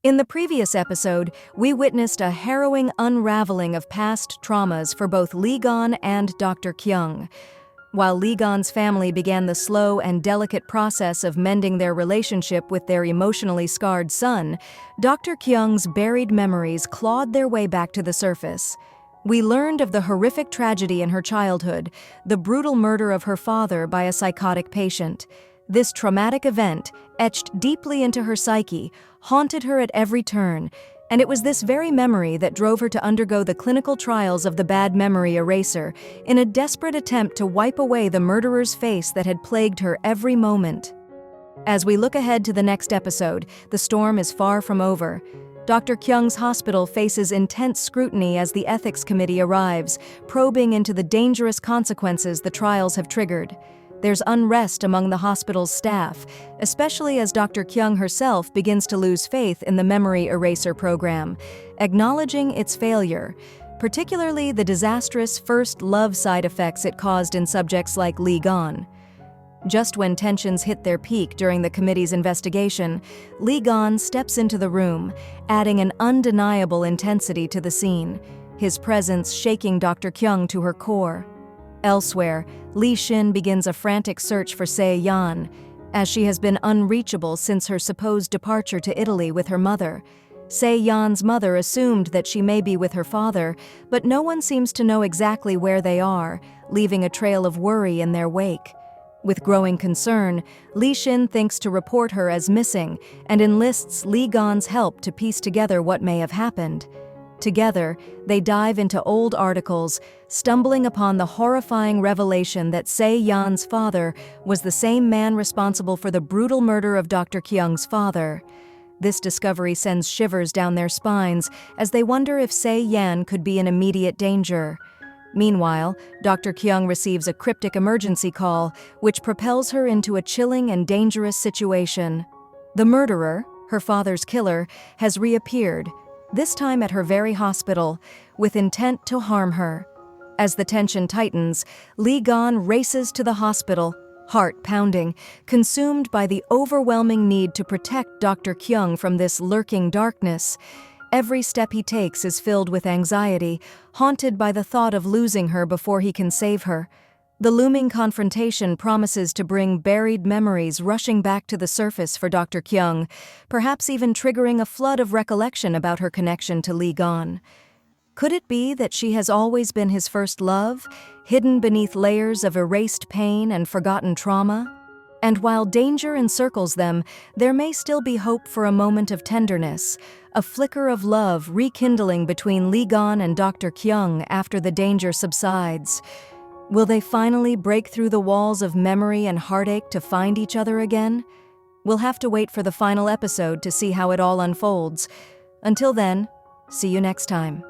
In the previous episode, we witnessed a harrowing unraveling of past traumas for both Lee-gon and Dr. Kyung. While Lee-gon's family began the slow and delicate process of mending their relationship with their emotionally scarred son, Dr. Kyung's buried memories clawed their way back to the surface. We learned of the horrific tragedy in her childhood, the brutal murder of her father by a psychotic patient. This traumatic event, etched deeply into her psyche, haunted her at every turn, and it was this very memory that drove her to undergo the clinical trials of the bad memory eraser in a desperate attempt to wipe away the murderer's face that had plagued her every moment. As we look ahead to the next episode, the storm is far from over. Dr. Kyung's hospital faces intense scrutiny as the ethics committee arrives, probing into the dangerous consequences the trials have triggered. There's unrest among the hospital's staff, especially as Dr. Kyung herself begins to lose faith in the memory eraser program, acknowledging its failure, particularly the disastrous first love side effects it caused in subjects like Lee-gon. Just when tensions hit their peak during the committee's investigation, Lee-gon steps into the room, adding an undeniable intensity to the scene, his presence shaking Dr. Kyung to her core. Elsewhere, Lee Shin begins a frantic search for Se-yeon, as she has been unreachable since her supposed departure to Italy with her mother. Se-yeon's mother assumed that she may be with her father, but no one seems to know exactly where they are, leaving a trail of worry in their wake. With growing concern, Lee Shin thinks to report her as missing and enlists Lee-gon's help to piece together what may have happened. Together, they dive into old articles, stumbling upon the horrifying revelation that Se-yeon's father was the same man responsible for the brutal murder of Dr. Kyung's father. This discovery sends shivers down their spines as they wonder if Se-yeon could be in immediate danger. Meanwhile, Dr. Kyung receives a cryptic emergency call, which propels her into a chilling and dangerous situation. The murderer, her father's killer, has reappeared, this time at her very hospital, with intent to harm her. As the tension tightens, Lee-gon races to the hospital, heart pounding, consumed by the overwhelming need to protect Dr. Kyung from this lurking darkness. Every step he takes is filled with anxiety, haunted by the thought of losing her before he can save her. The looming confrontation promises to bring buried memories rushing back to the surface for Dr. Kyung, perhaps even triggering a flood of recollection about her connection to Lee-gon. Could it be that she has always been his first love, hidden beneath layers of erased pain and forgotten trauma? And while danger encircles them, there may still be hope for a moment of tenderness, a flicker of love rekindling between Lee-gon and Dr. Kyung after the danger subsides. Will they finally break through the walls of memory and heartache to find each other again? We'll have to wait for the final episode to see how it all unfolds. Until then, see you next time.